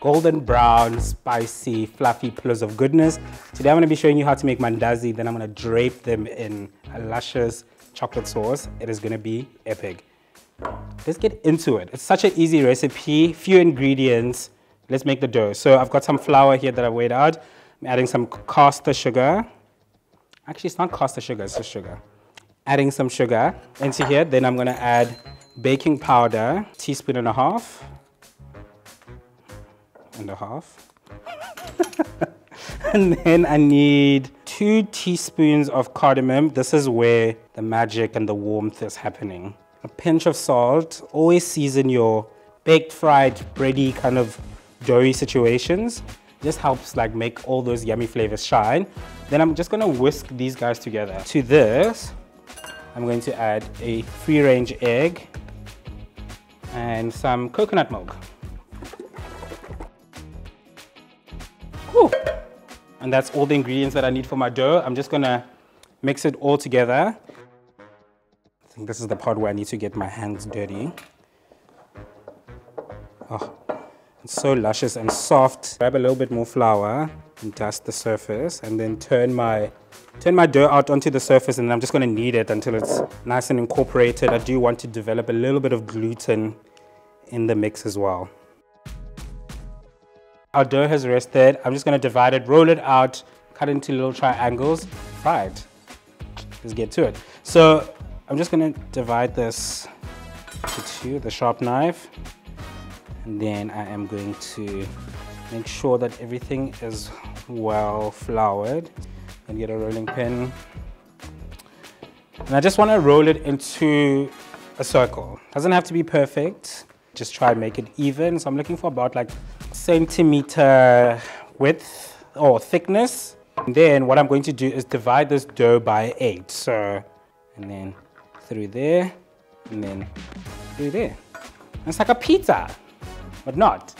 golden brown, spicy, fluffy pillows of goodness. Today I'm going to be showing you how to make mandazi, then I'm going to drape them in a luscious chocolate sauce. It is going to be epic. Let's get into it. It's such an easy recipe, few ingredients. Let's make the dough. So I've got some flour here that I weighed out. I'm adding some caster sugar. Actually, it's not caster sugar, it's just sugar. Adding some sugar into here. Then I'm going to add baking powder, teaspoon and a half. And then I need 2 teaspoons of cardamom. This is where the magic and the warmth is happening. A pinch of salt. Always season your baked, fried, bready kind of doughy situations. Just helps like make all those yummy flavors shine. Then I'm just gonna whisk these guys together. To this, I'm going to add a free-range egg and some coconut milk. Whew. And that's all the ingredients that I need for my dough. I'm just gonna mix it all together. I think this is the part where I need to get my hands dirty. Oh, it's so luscious and soft. Grab a little bit more flour and dust the surface, and then turn my dough out onto the surface, and I'm just gonna knead it until it's nice and incorporated. I do want to develop a little bit of gluten in the mix as well. Our dough has rested. I'm just gonna divide it, roll it out, cut into little triangles, fry it. Let's get to it. So I'm just gonna divide this into 2, the sharp knife, and then I am going to make sure that everything is well floured. And get a rolling pin. And I just want to roll it into a circle. Doesn't have to be perfect. Just try and make it even. So I'm looking for about like centimeter width or thickness. And then what I'm going to do is divide this dough by 8. So, and then through there, and then through there. And it's like a pizza, but not.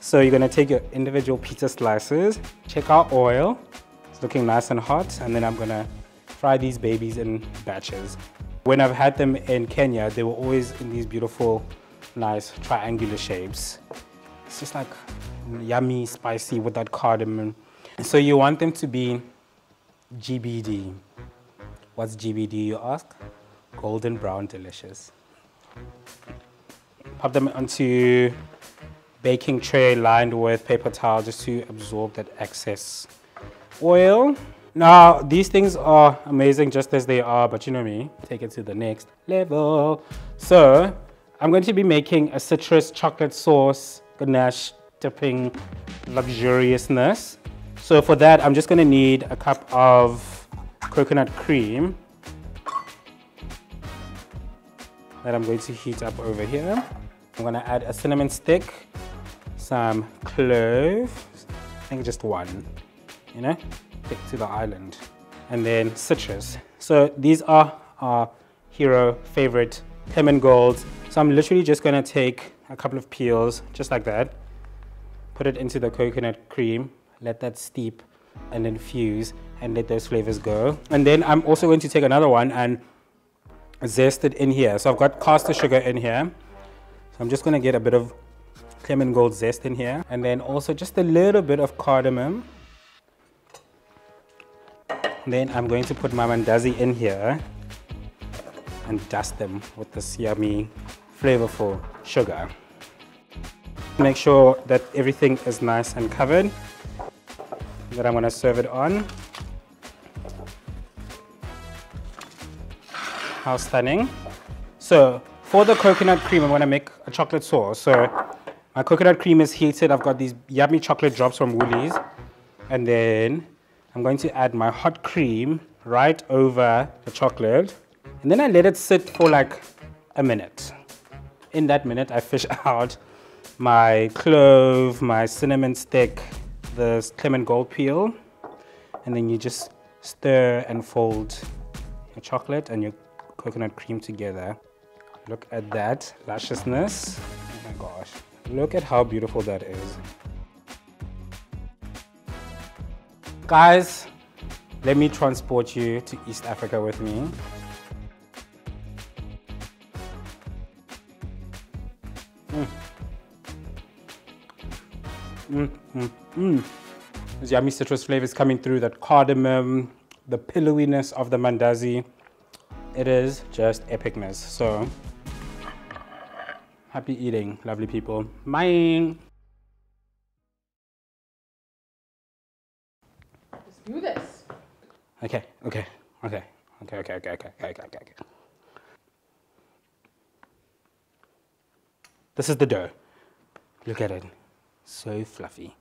So you're gonna take your individual pizza slices, check our oil. Looking nice and hot, and then I'm gonna fry these babies in batches. When I've had them in Kenya, they were always in these beautiful, nice triangular shapes. It's just like yummy, spicy with that cardamom. So you want them to be GBD. What's GBD, you ask? Golden brown delicious. Pop them onto baking tray lined with paper towel just to absorb that excess oil. Now these things are amazing just as they are, but you know me, take it to the next level. So I'm going to be making a citrus chocolate sauce ganache dipping luxuriousness. So for that I'm just going to need a cup of coconut cream that I'm going to heat up over here. I'm going to add a cinnamon stick, some cloves, I think just 1. You know, stick to the island, and then citrus. So these are our hero favorite ClemenGold. So I'm literally just gonna take a couple of peels, just like that, put it into the coconut cream, let that steep and infuse, and let those flavors go. And then I'm also going to take another one and zest it in here. So I've got caster sugar in here. So I'm just gonna get a bit of ClemenGold zest in here, and then also just a little bit of cardamom. Then I'm going to put my mandazi in here and dust them with this yummy, flavorful sugar. Make sure that everything is nice and covered. Then I'm going to serve it on. How stunning. So for the coconut cream, I'm going to make a chocolate sauce. So my coconut cream is heated. I've got these yummy chocolate drops from Woolies. And then I'm going to add my hot cream right over the chocolate, and then I let it sit for like a minute. In that minute, I fish out my clove, my cinnamon stick, the ClemenGold peel, and then you just stir and fold your chocolate and your coconut cream together. Look at that lusciousness. Oh my gosh, look at how beautiful that is. Guys, let me transport you to East Africa with me. There's yummy citrus flavors coming through, that cardamom, the pillowiness of the Mandazi. It is just epicness. So, happy eating, lovely people. Bye. Let's do this. Okay. This is the dough. Look at it. So fluffy.